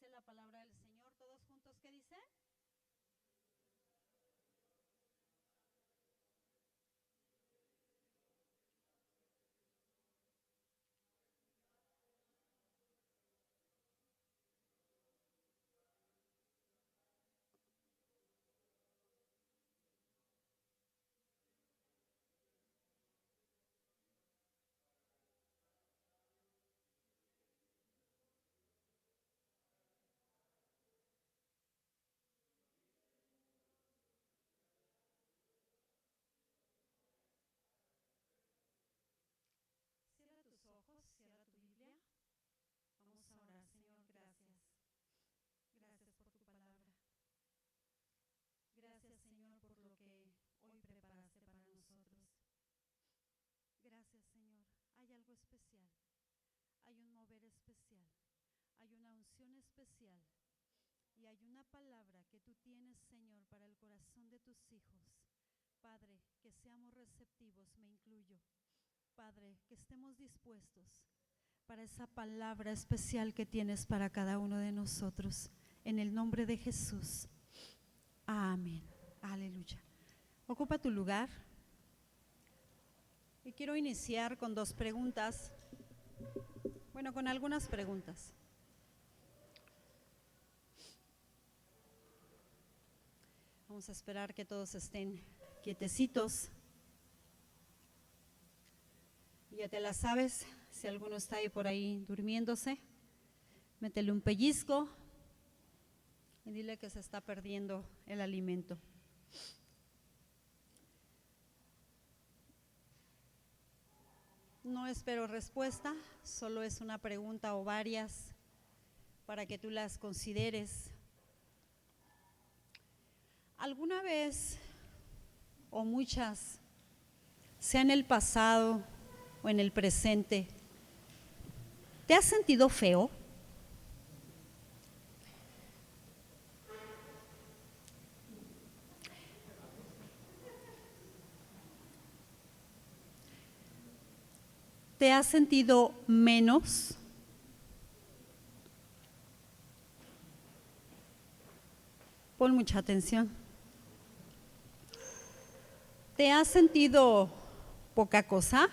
dice la palabra del Señor. Todos juntos, ¿qué dice? Cierra tus ojos, cierra tu Biblia. Vamos a orar. Señor, gracias. Gracias por tu palabra. Gracias, Señor, por lo que hoy preparaste para nosotros. Gracias, Señor. Hay algo especial. Hay un mover especial. Hay una unción especial. Y hay una palabra que tú tienes, Señor, para el corazón de tus hijos. Padre, que seamos receptivos, me incluyo. Padre, que estemos dispuestos para esa palabra especial que tienes para cada uno de nosotros. En el nombre de Jesús. Amén. Aleluya. Ocupa tu lugar. Y quiero iniciar con dos preguntas. Bueno, con algunas preguntas. Vamos a esperar que todos estén quietecitos. Ya te la sabes, si alguno está ahí por ahí durmiéndose, métele un pellizco y dile que se está perdiendo el alimento. No espero respuesta, solo es una pregunta o varias para que tú las consideres. ¿Alguna vez o muchas, sea en el pasado o en el presente, te has sentido feo? ¿Te has sentido menos? Pon mucha atención. ¿Te has sentido poca cosa?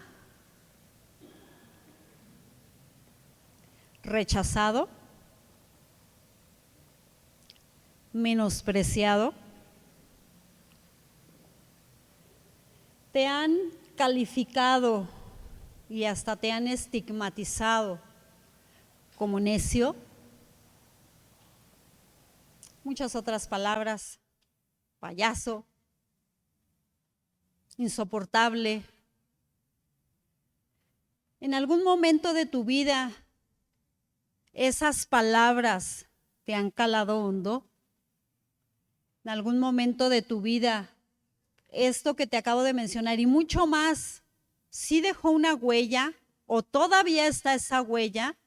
¿Rechazado? ¿Menospreciado? ¿Te han calificado y hasta te han estigmatizado como necio? Muchas otras palabras: payaso, insoportable. En algún momento de tu vida, esas palabras te han calado hondo. En algún momento de tu vida, esto que te acabo de mencionar y mucho más, ¿sí dejó una huella o todavía está esa huella?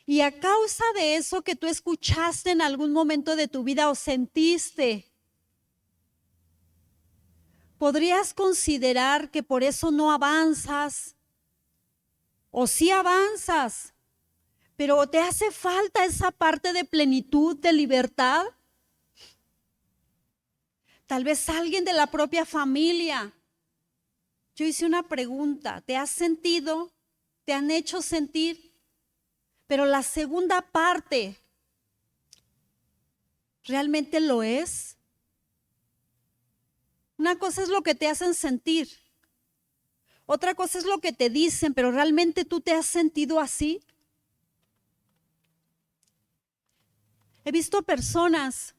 Y a causa de eso que tú escuchaste en algún momento de tu vida o sentiste, ¿podrías considerar que por eso no avanzas? O sí avanzas, pero te hace falta esa parte de plenitud, de libertad. Tal vez alguien de la propia familia. Yo hice una pregunta: ¿te has sentido? ¿Te han hecho sentir? Pero la segunda parte, ¿realmente lo es? Una cosa es lo que te hacen sentir, otra cosa es lo que te dicen, pero ¿realmente tú te has sentido así? He visto personas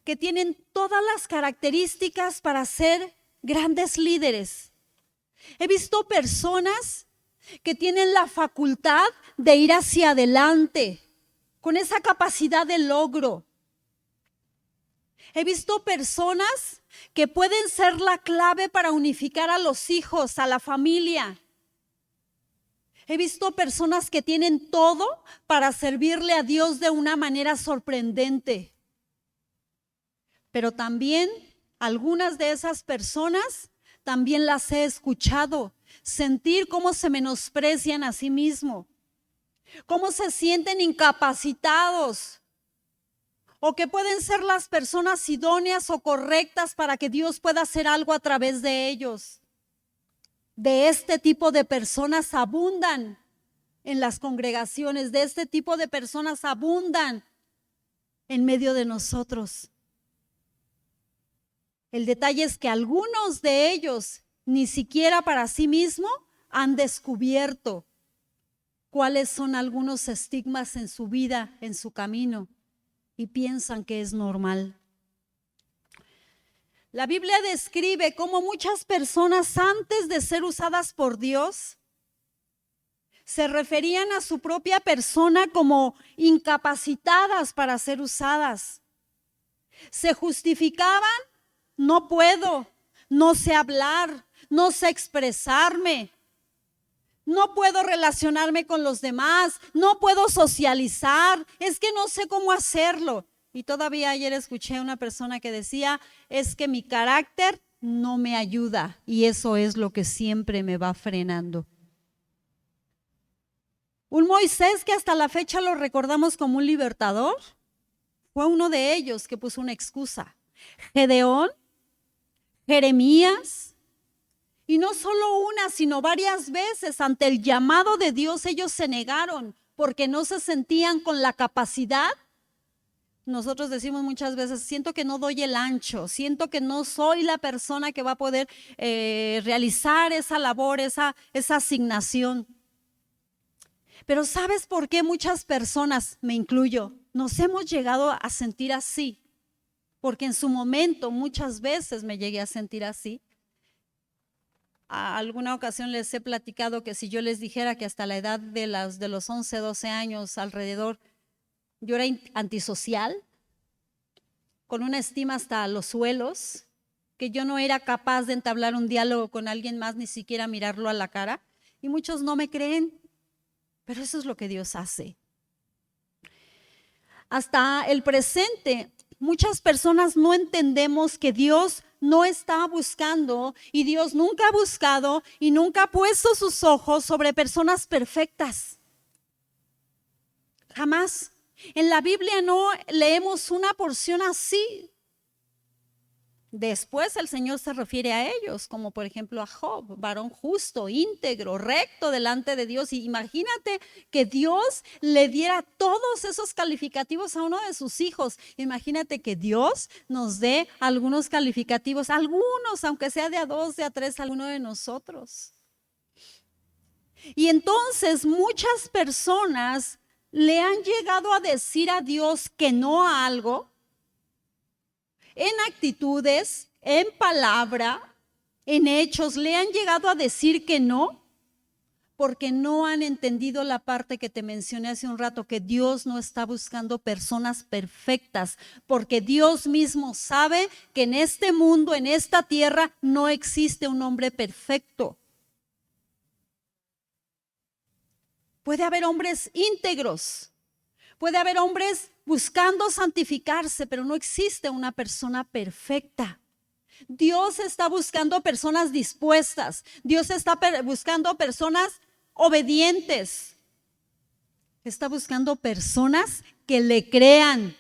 que tienen todas las características para ser grandes líderes. He visto personas que tienen la facultad de ir hacia adelante, con esa capacidad de logro. He visto personas que pueden ser la clave para unificar a los hijos, a la familia. He visto personas que tienen todo para servirle a Dios de una manera sorprendente. Pero también algunas de esas personas también las he escuchado sentir cómo se menosprecian a sí mismos. cómo se sienten incapacitados o que pueden ser las personas idóneas o correctas para que Dios pueda hacer algo a través de ellos. De este tipo de personas abundan en las congregaciones, de este tipo de personas abundan en medio de nosotros. El detalle es que algunos de ellos ni siquiera para sí mismos han descubierto cuáles son algunos estigmas en su vida, en su camino, y piensan que es normal. La Biblia describe cómo muchas personas antes de ser usadas por Dios se referían a su propia persona como incapacitadas para ser usadas. Se justificaban: no puedo, no sé hablar, no sé expresarme, no puedo relacionarme con los demás, no puedo socializar, es que no sé cómo hacerlo. Y todavía ayer escuché a una persona que decía: es que mi carácter no me ayuda y eso es lo que siempre me va frenando. Un Moisés que hasta la fecha lo recordamos como un libertador, fue uno de ellos que puso una excusa. Gedeón, Jeremías, y no solo una, sino varias veces ante el llamado de Dios ellos se negaron porque no se sentían con la capacidad. Nosotros decimos muchas veces: siento que no doy el ancho, siento que no soy la persona que va a poder realizar esa labor, esa asignación. Pero ¿sabes por qué muchas personas, me incluyo, nos hemos llegado a sentir así? Porque en su momento muchas veces me llegué a sentir así. A alguna ocasión les he platicado que si yo les dijera que hasta la edad de los 11, 12 años alrededor, yo era antisocial, con una estima hasta los suelos, que yo no era capaz de entablar un diálogo con alguien más, ni siquiera mirarlo a la cara, y muchos no me creen, pero eso es lo que Dios hace. Hasta el presente, muchas personas no entendemos que Dios no está buscando y Dios nunca ha buscado y nunca ha puesto sus ojos sobre personas perfectas. Jamás. En la Biblia no leemos una porción así. Después el Señor se refiere a ellos, como por ejemplo a Job, varón justo, íntegro, recto delante de Dios. Y imagínate que Dios le diera todos esos calificativos a uno de sus hijos. Imagínate que Dios nos dé algunos calificativos, algunos, aunque sea de a 2, de a 3, a alguno de nosotros. Y entonces muchas personas le han llegado a decir a Dios que no a algo, en actitudes, en palabra, en hechos, le han llegado a decir que no, porque no han entendido la parte que te mencioné hace un rato, que Dios no está buscando personas perfectas, porque Dios mismo sabe que en este mundo, en esta tierra, no existe un hombre perfecto. Puede haber hombres íntegros, puede haber hombres buscando santificarse, pero no existe una persona perfecta. Dios está buscando personas dispuestas. Dios está buscando personas obedientes. Está buscando personas que le crean.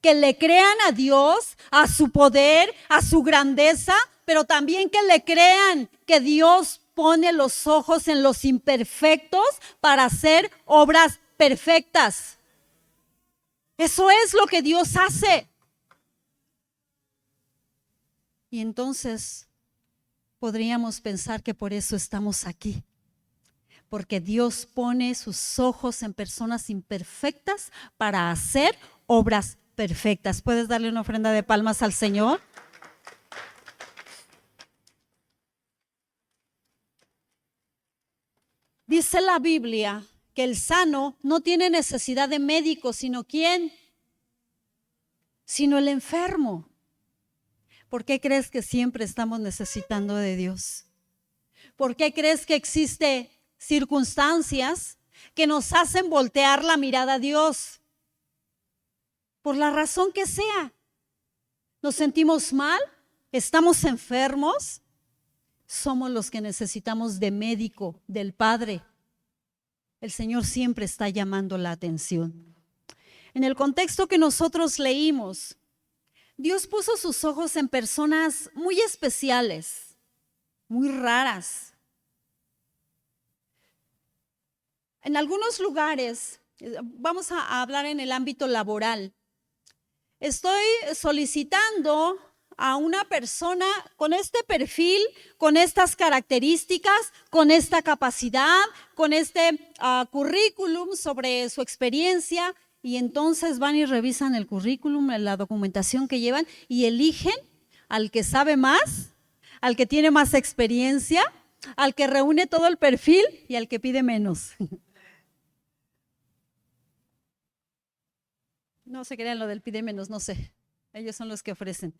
Que le crean a Dios, a su poder, a su grandeza, pero también que le crean que Dios pone los ojos en los imperfectos para hacer obras perfectas. Eso es lo que Dios hace. Y entonces podríamos pensar que por eso estamos aquí. Porque Dios pone sus ojos en personas imperfectas para hacer obras perfectas. ¿Puedes darle una ofrenda de palmas al Señor? Dice la Biblia que el sano no tiene necesidad de médico, sino ¿quién? Sino el enfermo. ¿Por qué crees que siempre estamos necesitando de Dios? ¿Por qué crees que existen circunstancias que nos hacen voltear la mirada a Dios? Por la razón que sea. ¿Nos sentimos mal? ¿Estamos enfermos? Somos los que necesitamos de médico, del Padre. el Señor siempre está llamando la atención. En el contexto que nosotros leímos, Dios puso sus ojos en personas muy especiales, muy raras. En algunos lugares, vamos a hablar en el ámbito laboral, estoy solicitando a una persona con este perfil, con estas características, con esta capacidad, con este currículum sobre su experiencia, y entonces van y revisan el currículum, la documentación que llevan y eligen al que sabe más, al que tiene más experiencia, al que reúne todo el perfil y al que pide menos. No se crean lo del pide menos, no sé, ellos son los que ofrecen.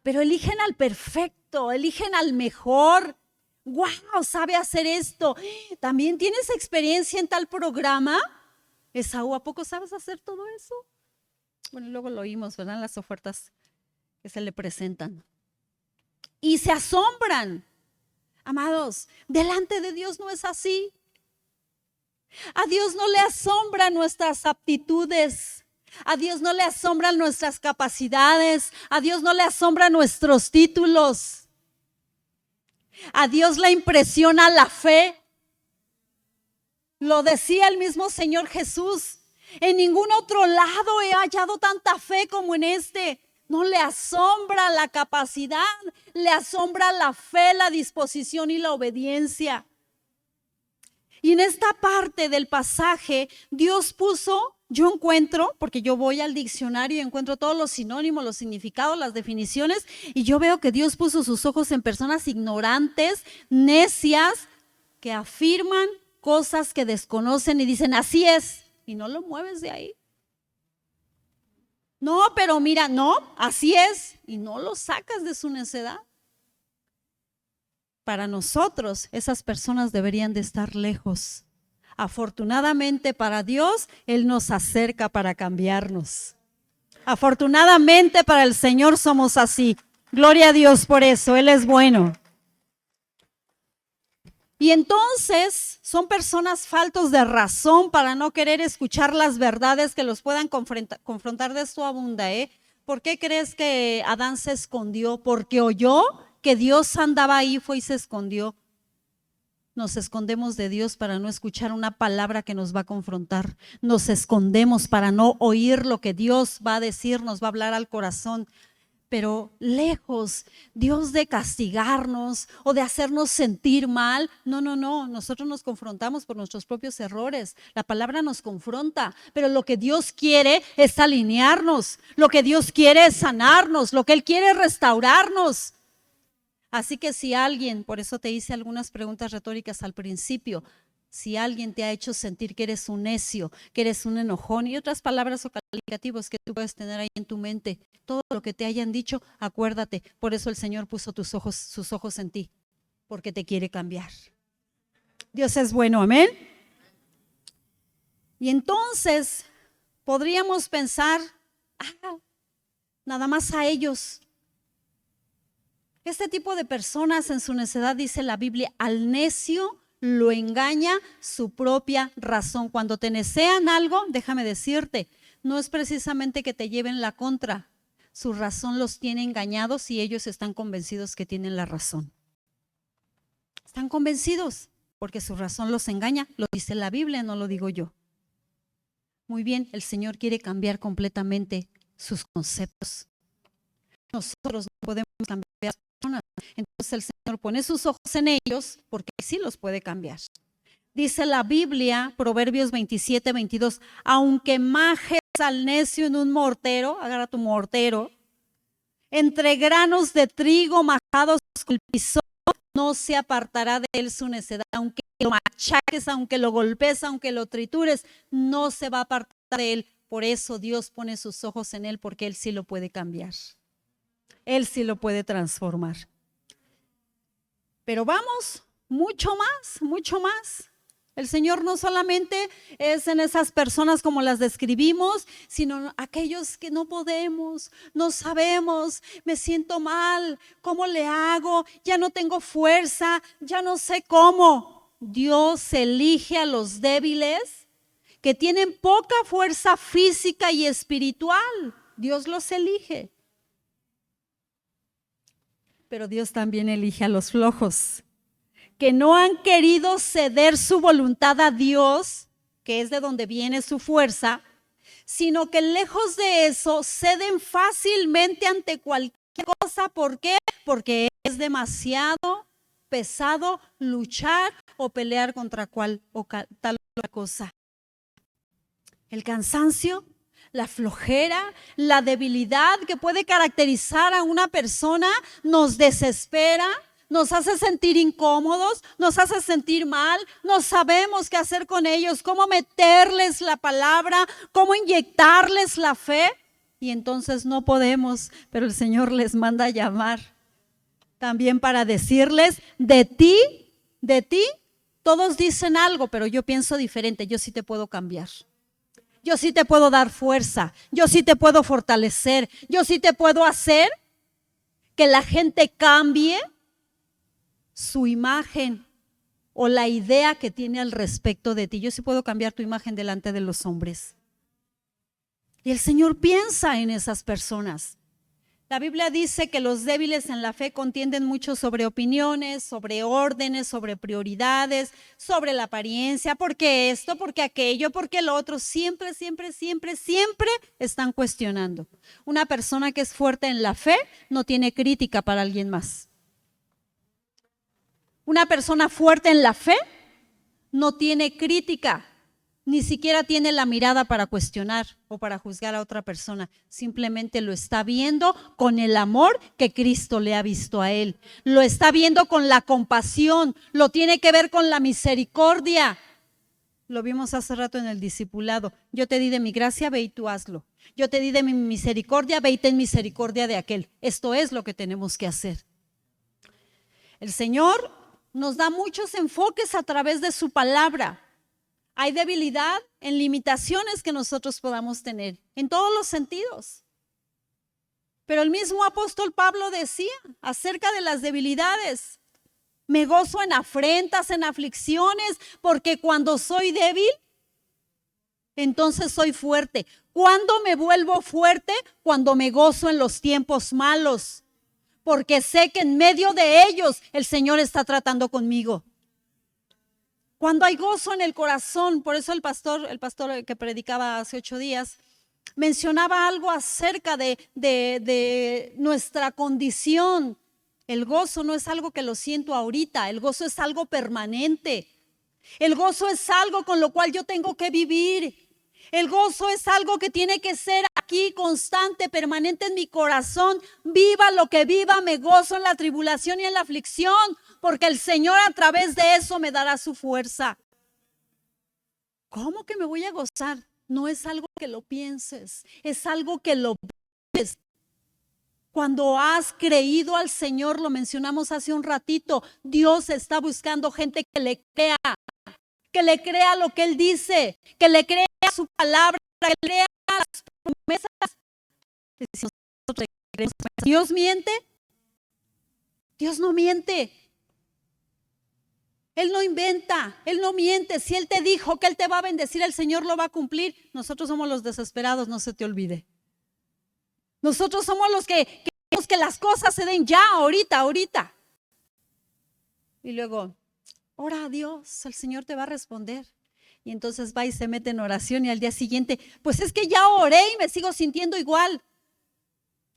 Pero eligen al perfecto, eligen al mejor. ¡Wow! Sabe hacer esto. ¿También tienes experiencia en tal programa? Esaú, ¿a poco sabes hacer todo eso? Bueno, luego lo oímos, ¿verdad? En las ofertas que se le presentan. Y se asombran. Amados, delante de Dios no es así. A Dios no le asombran nuestras aptitudes. A Dios no le asombran nuestras capacidades, a Dios no le asombran nuestros títulos. A Dios le impresiona la fe. Lo decía el mismo Señor Jesús: en ningún otro lado he hallado tanta fe como en este. No le asombra la capacidad, le asombra la fe, la disposición y la obediencia. Y en esta parte del pasaje, Dios puso, yo encuentro, porque yo voy al diccionario y encuentro todos los sinónimos, los significados, las definiciones, y yo veo que Dios puso sus ojos en personas ignorantes, necias, que afirman cosas que desconocen y dicen así es, y no lo mueves de ahí. No, pero mira, no, así es, y no lo sacas de su necedad. Para nosotros, esas personas deberían de estar lejos. Afortunadamente para Dios, Él nos acerca para cambiarnos. Afortunadamente para el Señor somos así. Gloria a Dios por eso, Él es bueno. Y entonces son personas faltos de razón para no querer escuchar las verdades que los puedan confrontar de esto abunda. ¿Por qué crees que Adán se escondió? Porque oyó que Dios andaba ahí, fue y se escondió. Nos escondemos de Dios para no escuchar una palabra que nos va a confrontar. Nos escondemos para no oír lo que Dios va a decir, nos va a hablar al corazón. Pero lejos, Dios de castigarnos o de hacernos sentir mal, no, nosotros nos confrontamos por nuestros propios errores. La palabra nos confronta, pero lo que Dios quiere es alinearnos, lo que Dios quiere es sanarnos, lo que Él quiere es restaurarnos. Así que si alguien, por eso te hice algunas preguntas retóricas al principio, si alguien te ha hecho sentir que eres un necio, que eres un enojón y otras palabras o calificativos que tú puedes tener ahí en tu mente, todo lo que te hayan dicho, acuérdate, por eso el Señor puso sus ojos en ti, porque te quiere cambiar. Dios es bueno, amén. Y entonces podríamos pensar, nada más a ellos. Este tipo de personas en su necedad, dice la Biblia, al necio lo engaña su propia razón. Cuando te necean algo, déjame decirte, no es precisamente que te lleven la contra. Su razón los tiene engañados y ellos están convencidos que tienen la razón. Están convencidos porque su razón los engaña. Lo dice la Biblia, no lo digo yo. Muy bien, el Señor quiere cambiar completamente sus conceptos. Nosotros no podemos cambiar las personas. Entonces el Señor pone sus ojos en ellos porque sí los puede cambiar. Dice la Biblia, Proverbios 27:22, aunque majes al necio en un mortero, agarra tu mortero, entre granos de trigo majados con el pisón, no se apartará de él su necedad. Aunque lo machaques, aunque lo golpes, aunque lo tritures, no se va a apartar de él. Por eso Dios pone sus ojos en él, porque Él sí lo puede cambiar. Él sí lo puede transformar. Pero vamos, mucho más, mucho más. El Señor no solamente es en esas personas como las describimos, sino aquellos que no podemos, no sabemos, me siento mal, ¿cómo le hago? Ya no tengo fuerza, ya no sé cómo. Dios elige a los débiles que tienen poca fuerza física y espiritual. Dios los elige. Pero Dios también elige a los flojos, que no han querido ceder su voluntad a Dios, que es de donde viene su fuerza, sino que lejos de eso ceden fácilmente ante cualquier cosa. ¿Por qué? Porque es demasiado pesado luchar o pelear contra cual o tal otra cosa. El cansancio, la flojera, la debilidad que puede caracterizar a una persona nos desespera, nos hace sentir incómodos, nos hace sentir mal, no sabemos qué hacer con ellos, cómo meterles la palabra, cómo inyectarles la fe, y entonces no podemos, pero el Señor les manda a llamar también para decirles: de ti, todos dicen algo, pero yo pienso diferente, yo sí te puedo cambiar. Yo sí te puedo dar fuerza, yo sí te puedo fortalecer, yo sí te puedo hacer que la gente cambie su imagen o la idea que tiene al respecto de ti. Yo sí puedo cambiar tu imagen delante de los hombres. Y el Señor piensa en esas personas. La Biblia dice que los débiles en la fe contienden mucho sobre opiniones, sobre órdenes, sobre prioridades, sobre la apariencia, porque esto, porque aquello, porque lo otro. Siempre están cuestionando. Una persona que es fuerte en la fe no tiene crítica para alguien más. Una persona fuerte en la fe no tiene crítica, ni siquiera tiene la mirada para cuestionar o para juzgar a otra persona. Simplemente lo está viendo con el amor que Cristo le ha visto a él. Lo está viendo con la compasión, lo tiene que ver con la misericordia. Lo vimos hace rato en el discipulado. Yo te di de mi gracia, ve y tú hazlo. Yo te di de mi misericordia, ve y ten misericordia de aquel. Esto es lo que tenemos que hacer. El Señor nos da muchos enfoques a través de su palabra. Hay debilidad en limitaciones que nosotros podamos tener, en todos los sentidos. Pero el mismo apóstol Pablo decía acerca de las debilidades: me gozo en afrentas, en aflicciones, porque cuando soy débil, entonces soy fuerte. ¿Cuándo me vuelvo fuerte? Cuando me gozo en los tiempos malos, porque sé que en medio de ellos el Señor está tratando conmigo. Cuando hay gozo en el corazón, por eso el pastor que predicaba hace 8 días, mencionaba algo acerca de nuestra condición. El gozo no es algo que lo siento ahorita, el gozo es algo permanente. El gozo es algo con lo cual yo tengo que vivir. El gozo es algo que tiene que ser aquí constante, permanente en mi corazón. Viva lo que viva, me gozo en la tribulación y en la aflicción, porque el Señor a través de eso me dará su fuerza. ¿Cómo que me voy a gozar? No es algo que lo pienses, es algo que lo vives. Cuando has creído al Señor, lo mencionamos hace un ratito, Dios está buscando gente que le crea lo que Él dice, que le crea su palabra, que le crea las promesas. ¿Dios miente? Dios no miente. Él no inventa, Él no miente. Si Él te dijo que Él te va a bendecir, el Señor lo va a cumplir. Nosotros somos los desesperados, no se te olvide. Nosotros somos los que queremos que las cosas se den ya, ahorita. Y luego, ora a Dios, el Señor te va a responder. Y entonces va y se mete en oración y al día siguiente, pues es que ya oré y me sigo sintiendo igual.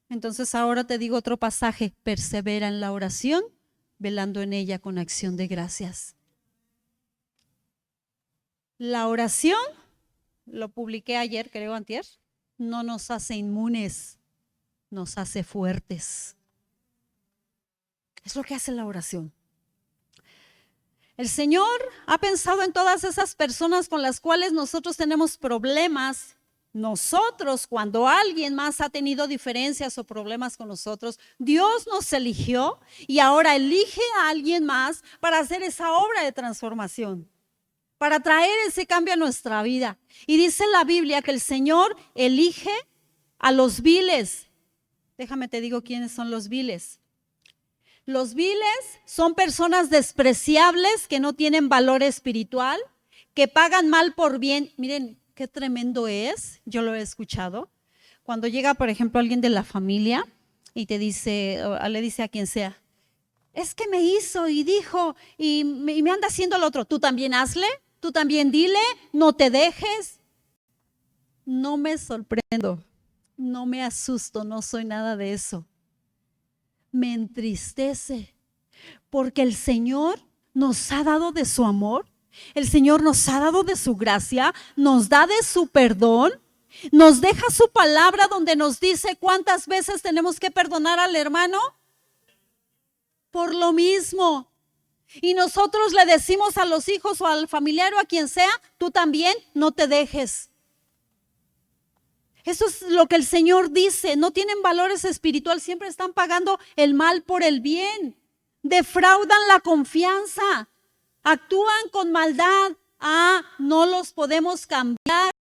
Entonces ahora te digo otro pasaje: persevera en la oración, velando en ella con acción de gracias. La oración, lo publiqué ayer, creo antier, no nos hace inmunes, nos hace fuertes. Es lo que hace la oración. El Señor ha pensado en todas esas personas con las cuales nosotros tenemos problemas. Nosotros, cuando alguien más ha tenido diferencias o problemas con nosotros, Dios nos eligió y ahora elige a alguien más para hacer esa obra de transformación, para traer ese cambio a nuestra vida. Y dice la Biblia que el Señor elige a los viles. Déjame te digo quiénes son los viles. Los viles son personas despreciables que no tienen valor espiritual, que pagan mal por bien. Miren, qué tremendo es, yo lo he escuchado. Cuando llega, por ejemplo, alguien de la familia y te dice, o le dice a quien sea, es que me hizo y dijo y me anda haciendo lo otro. Tú también hazle, tú también dile, no te dejes. No me sorprendo, no me asusto, no soy nada de eso. Me entristece porque el Señor nos ha dado de su amor, el Señor nos ha dado de su gracia, nos da de su perdón, nos deja su palabra donde nos dice cuántas veces tenemos que perdonar al hermano por lo mismo. Y nosotros le decimos a los hijos o al familiar o a quien sea, tú también no te dejes. Eso es lo que el Señor dice, no tienen valores espirituales, siempre están pagando el mal por el bien, defraudan la confianza, actúan con maldad, no los podemos cambiar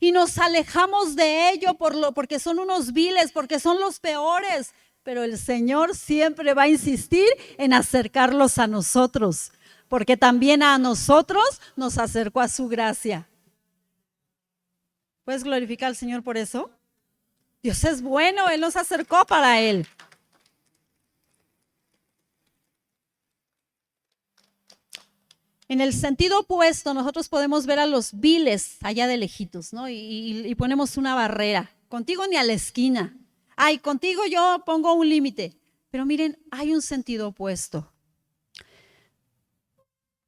y nos alejamos de ello porque son unos viles, porque son los peores, pero el Señor siempre va a insistir en acercarlos a nosotros, porque también a nosotros nos acercó a su gracia. ¿Puedes glorificar al Señor por eso? Dios es bueno, Él nos acercó para Él. En el sentido opuesto, nosotros podemos ver a los viles allá de lejitos, ¿no? Y ponemos una barrera. Contigo ni a la esquina. Ay, contigo yo pongo un límite. Pero miren, hay un sentido opuesto.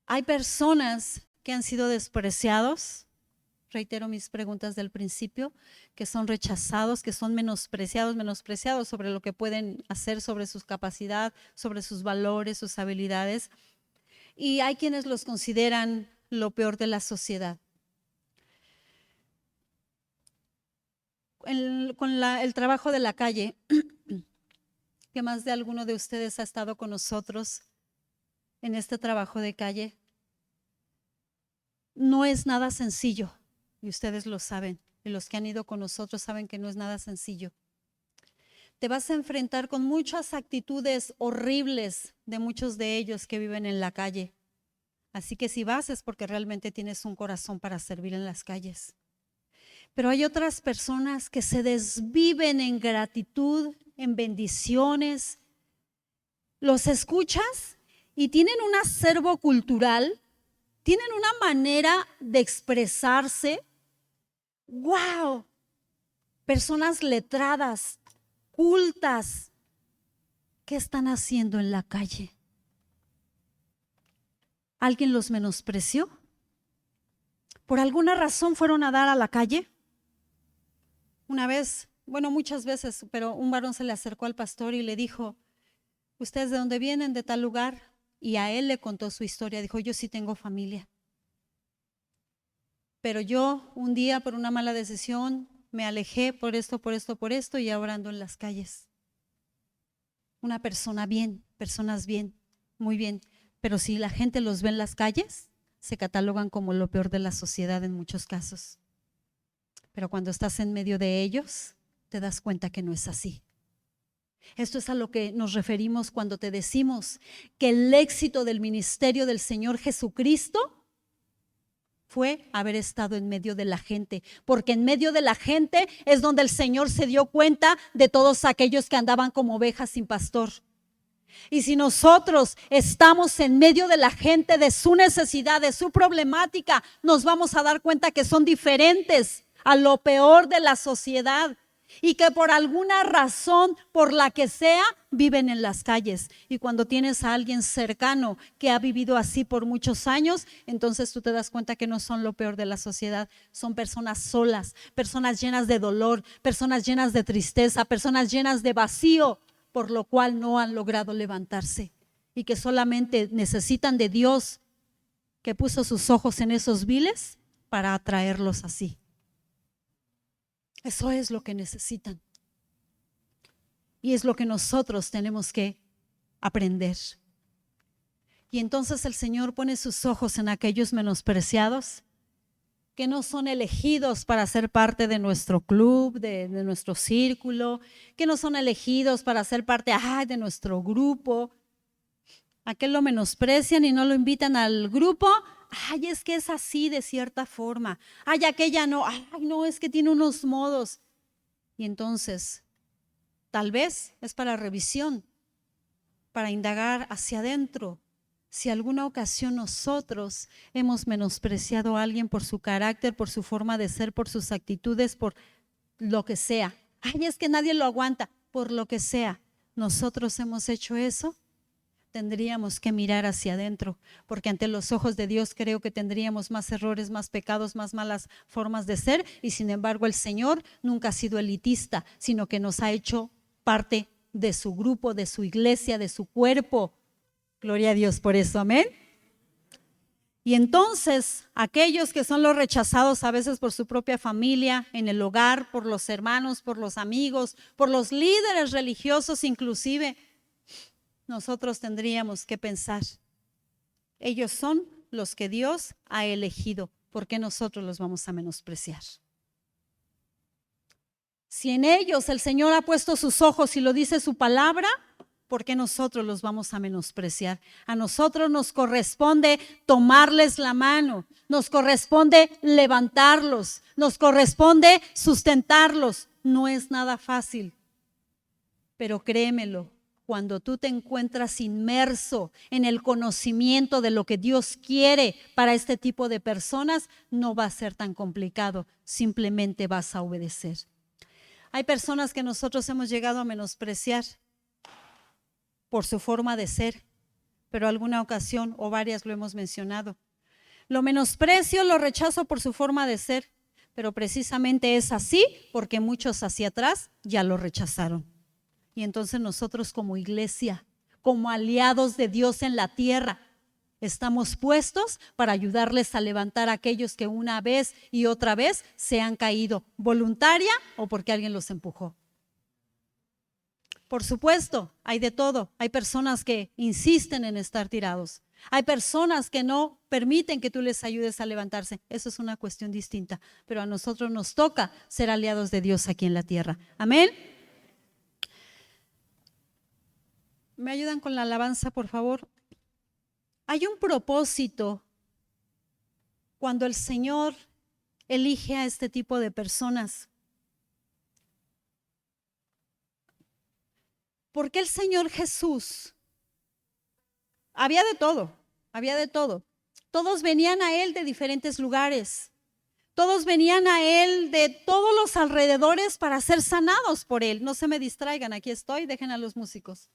Hay personas que han sido despreciados. Reitero mis preguntas del principio, que son rechazados, que son menospreciados sobre lo que pueden hacer, sobre su capacidad, sobre sus valores, sus habilidades. Y hay quienes los consideran lo peor de la sociedad. Con el trabajo de la calle, que más de alguno de ustedes ha estado con nosotros en este trabajo de calle, no es nada sencillo. Y ustedes lo saben, y los que han ido con nosotros saben que no es nada sencillo. Te vas a enfrentar con muchas actitudes horribles de muchos de ellos que viven en la calle. Así que si vas es porque realmente tienes un corazón para servir en las calles. Pero hay otras personas que se desviven en gratitud, en bendiciones. Los escuchas y tienen un acervo cultural, tienen una manera de expresarse. ¡Wow! Personas letradas, cultas, ¿qué están haciendo en la calle? ¿Alguien los menospreció? ¿Por alguna razón fueron a dar a la calle? Una vez, muchas veces, pero un varón se le acercó al pastor y le dijo, ¿ustedes de dónde vienen? De tal lugar. Y a él le contó su historia. Dijo, yo sí tengo familia. Pero yo un día por una mala decisión me alejé por esto y ahora ando en las calles. Una persona bien, personas bien, muy bien. Pero si la gente los ve en las calles, se catalogan como lo peor de la sociedad en muchos casos. Pero cuando estás en medio de ellos, te das cuenta que no es así. Esto es a lo que nos referimos cuando te decimos que el éxito del ministerio del Señor Jesucristo fue haber estado en medio de la gente, porque en medio de la gente es donde el Señor se dio cuenta de todos aquellos que andaban como ovejas sin pastor. Y si nosotros estamos en medio de la gente, de su necesidad, de su problemática, nos vamos a dar cuenta que son diferentes a lo peor de la sociedad y que por alguna razón, por la que sea, viven en las calles. Y cuando tienes a alguien cercano que ha vivido así por muchos años, entonces tú te das cuenta que no son lo peor de la sociedad, son personas solas, personas llenas de dolor, personas llenas de tristeza, personas llenas de vacío, por lo cual no han logrado levantarse y que solamente necesitan de Dios, que puso sus ojos en esos viles para atraerlos así. Eso es lo que necesitan. Y es lo que nosotros tenemos que aprender. Y entonces el Señor pone sus ojos en aquellos menospreciados que no son elegidos para ser parte de nuestro club, de nuestro círculo, que no son elegidos para ser parte de nuestro grupo, Aquel lo menosprecian y no lo invitan al grupo. Ay, es que es así de cierta forma. Ay, aquella no. Ay, no, es que tiene unos modos. Y entonces, tal vez es para revisión, para indagar hacia adentro. Si alguna ocasión nosotros hemos menospreciado a alguien por su carácter, por su forma de ser, por sus actitudes, por lo que sea. Ay, es que nadie lo aguanta, por lo que sea. Nosotros hemos hecho eso, tendríamos que mirar hacia adentro, porque ante los ojos de Dios creo que tendríamos más errores, más pecados, más malas formas de ser, y sin embargo el Señor nunca ha sido elitista, sino que nos ha hecho parte de su grupo, de su iglesia, de su cuerpo. Gloria a Dios por eso, amén. Y entonces, aquellos que son los rechazados a veces por su propia familia, en el hogar, por los hermanos, por los amigos, por los líderes religiosos inclusive, nosotros tendríamos que pensar, ellos son los que Dios ha elegido, ¿por qué nosotros los vamos a menospreciar? Si en ellos el Señor ha puesto sus ojos y lo dice su palabra, ¿por qué nosotros los vamos a menospreciar? A nosotros nos corresponde tomarles la mano, nos corresponde levantarlos, nos corresponde sustentarlos. No es nada fácil, pero créemelo, cuando tú te encuentras inmerso en el conocimiento de lo que Dios quiere para este tipo de personas, no va a ser tan complicado, simplemente vas a obedecer. Hay personas que nosotros hemos llegado a menospreciar por su forma de ser, pero alguna ocasión o varias lo hemos mencionado. Lo menosprecio, lo rechazo por su forma de ser, pero precisamente es así porque muchos hacia atrás ya lo rechazaron. Y entonces nosotros como iglesia, como aliados de Dios en la tierra, estamos puestos para ayudarles a levantar a aquellos que una vez y otra vez se han caído, voluntaria o porque alguien los empujó. Por supuesto, hay de todo. Hay personas que insisten en estar tirados. Hay personas que no permiten que tú les ayudes a levantarse. Eso es una cuestión distinta. Pero a nosotros nos toca ser aliados de Dios aquí en la tierra. Amén. ¿Me ayudan con la alabanza, por favor? Hay un propósito cuando el Señor elige a este tipo de personas. Porque el Señor Jesús, había de todo, había de todo. Todos venían a Él de diferentes lugares. Todos venían a Él de todos los alrededores para ser sanados por Él. No se me distraigan, aquí estoy, dejen a los músicos.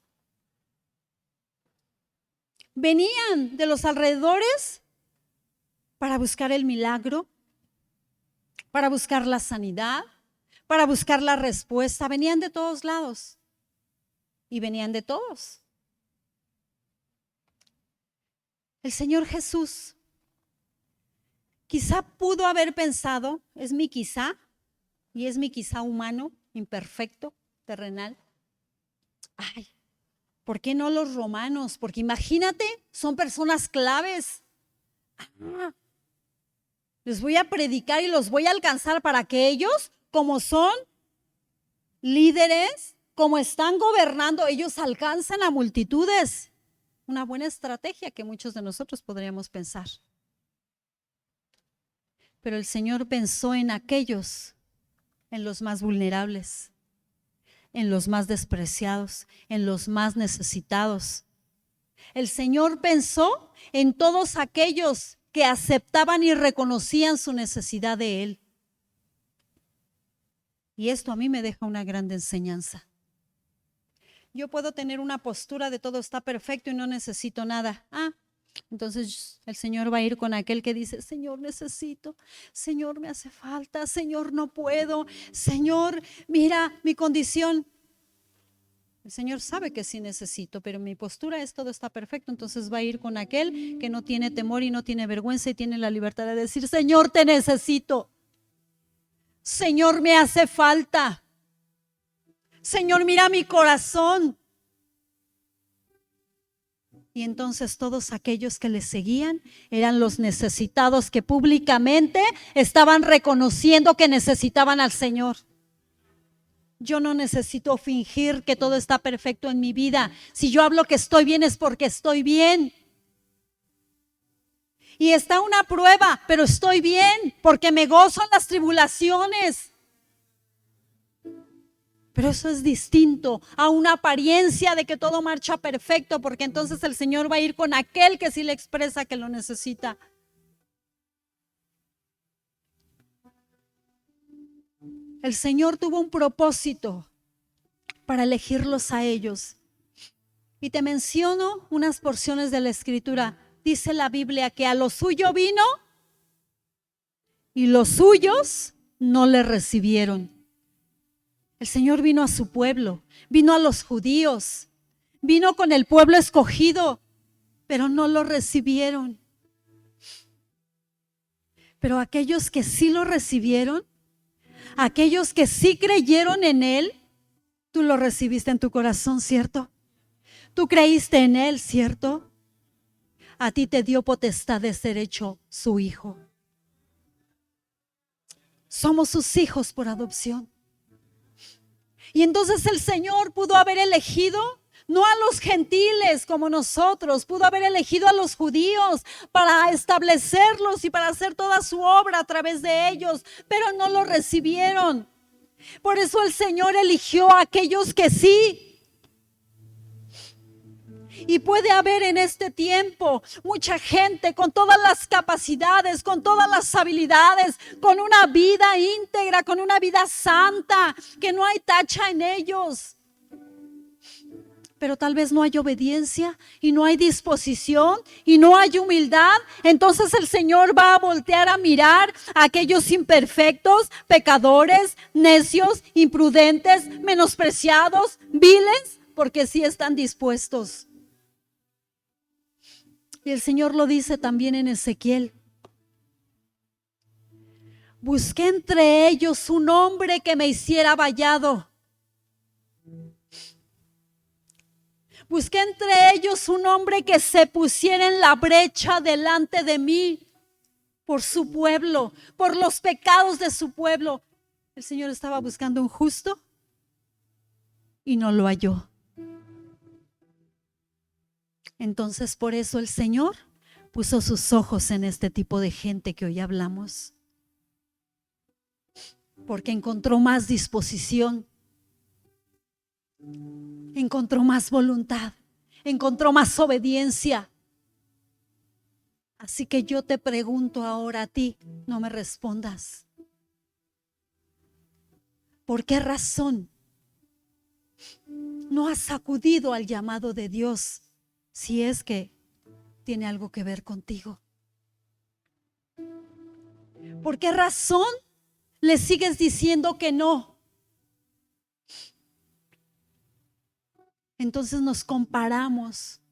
Venían de los alrededores para buscar el milagro, para buscar la sanidad, para buscar la respuesta. Venían de todos lados. Y venían de todos. El Señor Jesús quizá pudo haber pensado, es mi quizá, y es mi quizá humano, imperfecto, terrenal. Ay, ¿por qué no los romanos? Porque imagínate, son personas claves. Les voy a predicar y los voy a alcanzar para que ellos, como son líderes, como están gobernando, ellos alcanzan a multitudes. Una buena estrategia que muchos de nosotros podríamos pensar. Pero el Señor pensó en aquellos, en los más vulnerables, en los más despreciados, en los más necesitados. El Señor pensó en todos aquellos que aceptaban y reconocían su necesidad de Él. Y esto a mí me deja una gran enseñanza. Yo puedo tener una postura de todo está perfecto y no necesito nada. Entonces el Señor va a ir con aquel que dice, Señor, necesito, Señor, me hace falta, Señor, no puedo, Señor, mira mi condición. El Señor sabe que sí necesito, pero mi postura es todo está perfecto. Entonces va a ir con aquel que no tiene temor y no tiene vergüenza y tiene la libertad de decir, Señor, te necesito. Señor, me hace falta. Señor, mira mi corazón. Y entonces todos aquellos que le seguían eran los necesitados que públicamente estaban reconociendo que necesitaban al Señor. Yo no necesito fingir que todo está perfecto en mi vida. Si yo hablo que estoy bien es porque estoy bien. Y está una prueba, pero estoy bien porque me gozo en las tribulaciones. Pero eso es distinto a una apariencia de que todo marcha perfecto, porque entonces el Señor va a ir con aquel que sí le expresa que lo necesita. El Señor tuvo un propósito para elegirlos a ellos. Y te menciono unas porciones de la Escritura. Dice la Biblia que a lo suyo vino y los suyos no le recibieron. El Señor vino a su pueblo, vino a los judíos, vino con el pueblo escogido, pero no lo recibieron. Pero aquellos que sí lo recibieron, aquellos que sí creyeron en Él, tú lo recibiste en tu corazón, ¿cierto? Tú creíste en Él, ¿cierto? A ti te dio potestad de ser hecho su hijo. Somos sus hijos por adopción. Y entonces el Señor pudo haber elegido no a los gentiles como nosotros, pudo haber elegido a los judíos para establecerlos y para hacer toda su obra a través de ellos, pero no lo recibieron. Por eso el Señor eligió a aquellos que sí. Y puede haber en este tiempo mucha gente con todas las capacidades, con todas las habilidades, con una vida íntegra, con una vida santa, que no hay tacha en ellos. Pero tal vez no hay obediencia y no hay disposición y no hay humildad. Entonces el Señor va a voltear a mirar a aquellos imperfectos, pecadores, necios, imprudentes, menospreciados, viles, porque sí están dispuestos. Y el Señor lo dice también en Ezequiel. Busqué entre ellos un hombre que me hiciera vallado. Busqué entre ellos un hombre que se pusiera en la brecha delante de mí por su pueblo, por los pecados de su pueblo. El Señor estaba buscando un justo y no lo halló. Entonces por eso el Señor puso sus ojos en este tipo de gente que hoy hablamos. Porque encontró más disposición, encontró más voluntad, encontró más obediencia. Así que yo te pregunto ahora a ti, no me respondas. ¿Por qué razón no has acudido al llamado de Dios? Si es que tiene algo que ver contigo. ¿Por qué razón le sigues diciendo que no? Entonces nos comparamos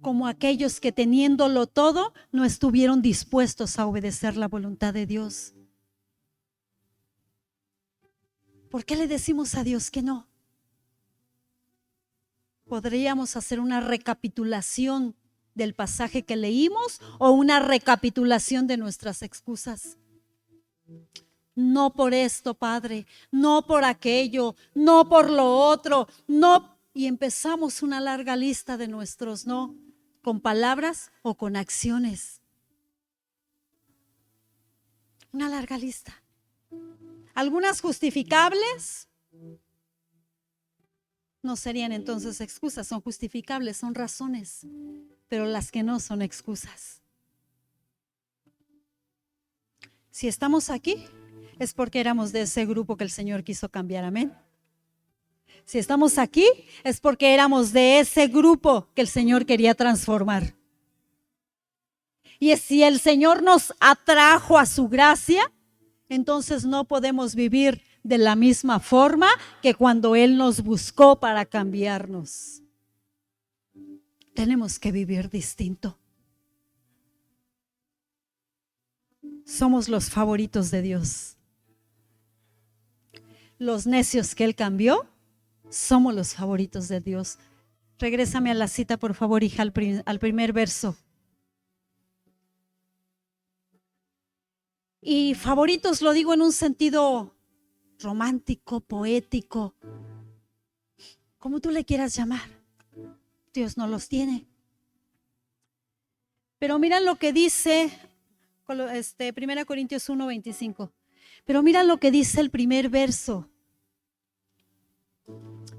como aquellos que teniéndolo todo no estuvieron dispuestos a obedecer la voluntad de Dios. ¿Por qué le decimos a Dios que no? Podríamos hacer una recapitulación del pasaje que leímos o una recapitulación de nuestras excusas. No por esto, Padre, no por aquello, no por lo otro, no. Y empezamos una larga lista de nuestros no, con palabras o con acciones. Una larga lista. Algunas justificables. No serían entonces excusas, son justificables, son razones, pero las que no son excusas. Si estamos aquí, es porque éramos de ese grupo que el Señor quiso cambiar, amén. Si estamos aquí, es porque éramos de ese grupo que el Señor quería transformar. Y si el Señor nos atrajo a su gracia, entonces no podemos vivir de la misma forma que cuando Él nos buscó para cambiarnos. Tenemos que vivir distinto. Somos los favoritos de Dios. Los necios que Él cambió, somos los favoritos de Dios. Regrésame a la cita, por favor, hija, al primer verso. Y favoritos lo digo en un sentido romántico, poético, como tú le quieras llamar. Dios no los tiene. Pero mira lo que dice 1 Corintios 1:25. Pero mira lo que dice el primer verso.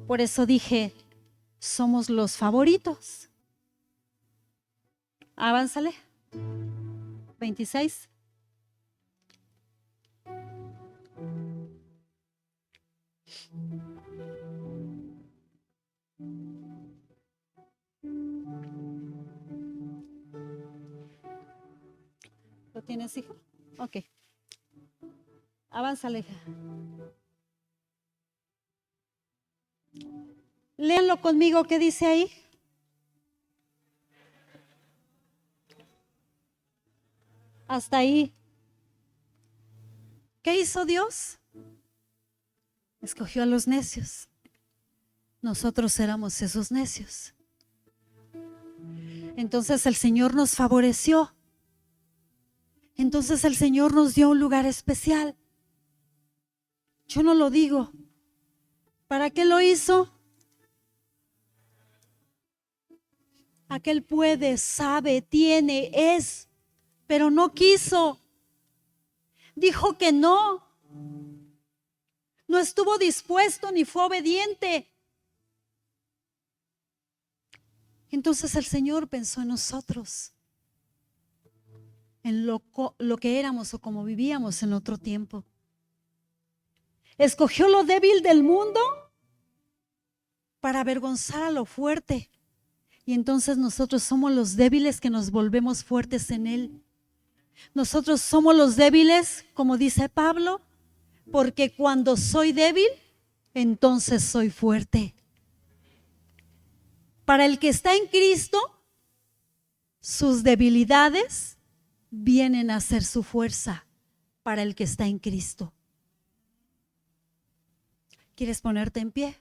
Por eso dije, somos los favoritos. Avánzale. 26. ¿Lo tienes, hijo? Ok. Avánzale, hija. Léanlo conmigo, ¿qué dice ahí? Hasta ahí. ¿Qué hizo Dios? Escogió a los necios. Nosotros éramos esos necios. Entonces el Señor nos favoreció. Entonces el Señor nos dio un lugar especial. Yo no lo digo. ¿Para qué lo hizo? Aquel puede, sabe, tiene, es, pero no quiso. Dijo que no. No estuvo dispuesto ni fue obediente. Entonces el Señor pensó en nosotros, en lo que éramos o como vivíamos en otro tiempo. Escogió lo débil del mundo para avergonzar a lo fuerte. Y entonces nosotros somos los débiles que nos volvemos fuertes en Él. Nosotros somos los débiles, como dice Pablo, porque cuando soy débil, entonces soy fuerte. Para el que está en Cristo, sus debilidades vienen a ser su fuerza para el que está en Cristo. ¿Quieres ponerte en pie?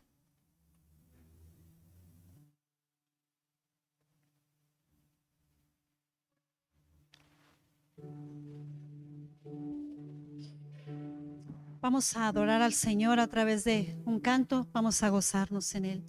Vamos a adorar al Señor a través de un canto, vamos a gozarnos en Él.